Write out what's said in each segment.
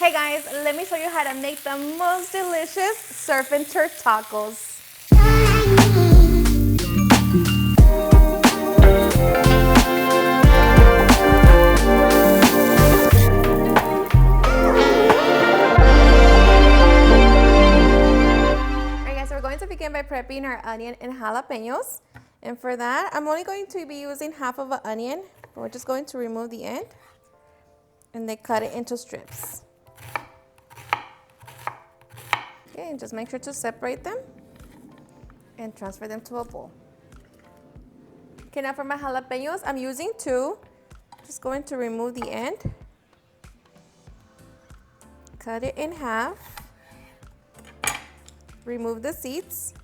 Hey guys, let me show you how to make the most delicious surf and turf tacos. Alright guys, so we're going to begin by prepping our onion and jalapeños. And for that, I'm only going to be using half of an onion. We're just going to remove the end and then cut it into strips. Okay, and just make sure to separate them and transfer them to a bowl. Okay, now for my jalapeños, I'm using 2. Just going to remove the end, cut it in half, remove the seeds.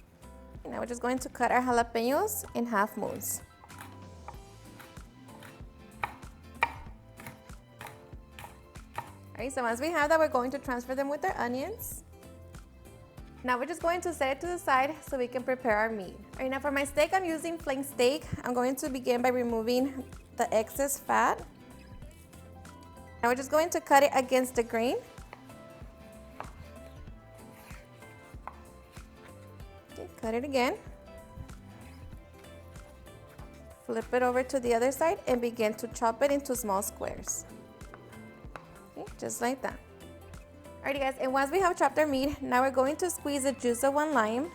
And now we're just going to cut our jalapeños in half moons. Alright, so once we have that, we're going to transfer them with our onions. Now we're just going to set it to the side so we can prepare our meat. Alright, now for my steak, I'm using flank steak. I'm going to begin by removing the excess fat. Now we're just going to cut it against the grain. Okay, cut it again. Flip it over to the other side and begin to chop it into small squares. Okay, just like that. Alrighty guys, and once we have chopped our meat, now we're going to squeeze the juice of 1 lime.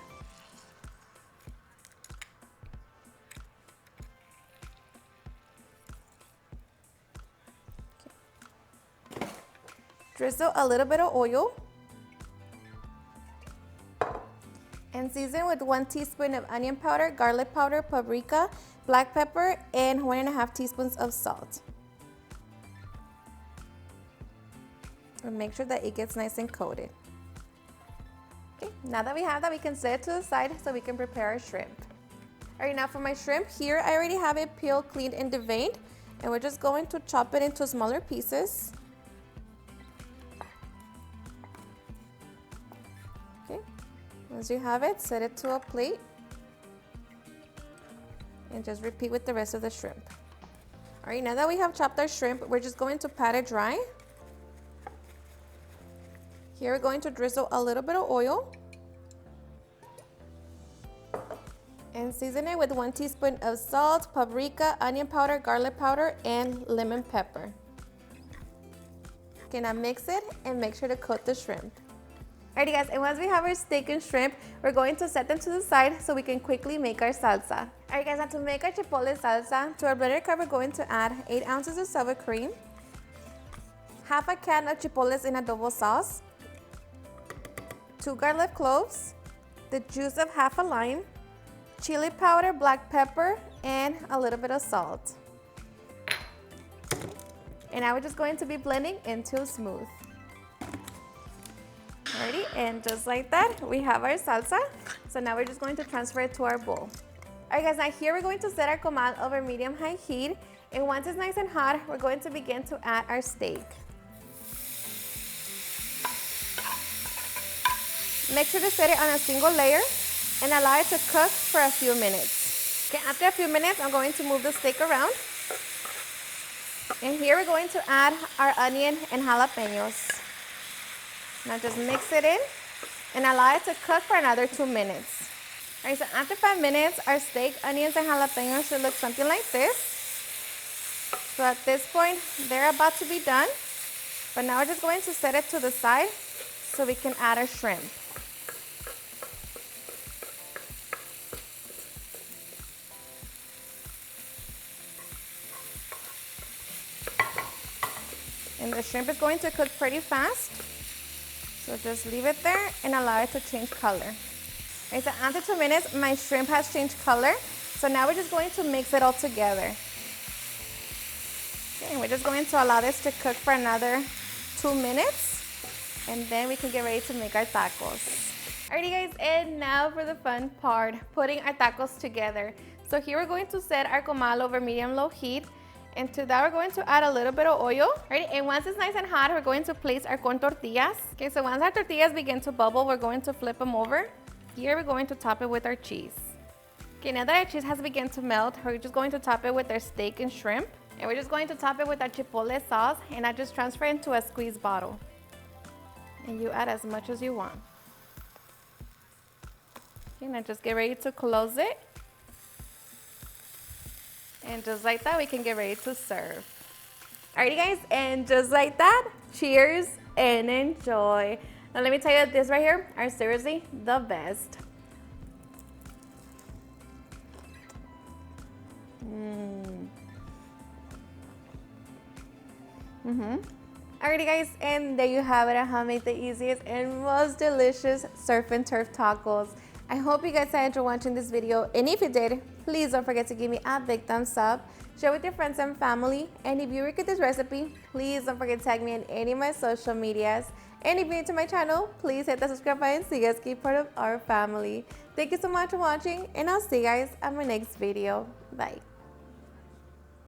Okay. Drizzle a little bit of oil. And season with 1 teaspoon of onion powder, garlic powder, paprika, black pepper, and 1.5 teaspoons of salt. And make sure that it gets nice and coated. Okay, now that we have that, we can set it to the side so we can prepare our shrimp. Alright, now for my shrimp here, I already have it peeled, cleaned, and deveined. And we're just going to chop it into smaller pieces. Okay, once you have it, set it to a plate. And just repeat with the rest of the shrimp. Alright, now that we have chopped our shrimp, we're just going to pat it dry. Here we're going to drizzle a little bit of oil and season it with 1 teaspoon of salt, paprika, onion powder, garlic powder, and lemon pepper. Okay, now mix it and make sure to coat the shrimp. Alrighty guys, and once we have our steak and shrimp, we're going to set them to the side so we can quickly make our salsa. Alright guys, now to make our chipotle salsa, to our blender cup we're going to add 8 ounces of sour cream, half a can of chipotles in adobo sauce, 2 garlic cloves, the juice of half a lime, chili powder, black pepper, and a little bit of salt. And now we're just going to be blending until smooth. Alrighty, and just like that, we have our salsa. So now we're just going to transfer it to our bowl. Alright guys, now here we're going to set our comal over medium-high heat. And once it's nice and hot, we're going to begin to add our steak. Make sure to set it on a single layer and allow it to cook for a few minutes. Okay, after a few minutes, I'm going to move the steak around. And here we're going to add our onion and jalapeños. Now just mix it in and allow it to cook for another 2 minutes. All right, so after 5 minutes, our steak, onions, and jalapeños should look something like this. So at this point, they're about to be done. But now we're just going to set it to the side so we can add our shrimp. And the shrimp is going to cook pretty fast. So just leave it there and allow it to change color. Okay, so after 2 minutes, my shrimp has changed color. So now we're just going to mix it all together. Okay, and we're just going to allow this to cook for another 2 minutes. And then we can get ready to make our tacos. Alrighty guys, and now for the fun part, putting our tacos together. So here we're going to set our comal over medium-low heat. And to that, we're going to add a little bit of oil. Right? And once it's nice and hot, we're going to place our corn tortillas. Okay, so once our tortillas begin to bubble, we're going to flip them over. Here, we're going to top it with our cheese. Okay, now that our cheese has begun to melt, we're just going to top it with our steak and shrimp. And we're just going to top it with our chipotle sauce, and I just transfer it into a squeeze bottle. And you add as much as you want. Okay, now just get ready to close it. And just like that, we can get ready to serve. Alrighty guys, and just like that, cheers and enjoy. Now let me tell you, this right here are seriously the best. Alrighty guys, and there you have it. I have made the easiest and most delicious surf and turf tacos. I hope you guys enjoyed watching this video, and if you did, please don't forget to give me a big thumbs up, share with your friends and family, and if you recreate this recipe, please don't forget to tag me in any of my social medias. And if you're new to my channel, please hit the subscribe button so you guys keep part of our family. Thank you so much for watching, and I'll see you guys on my next video. Bye.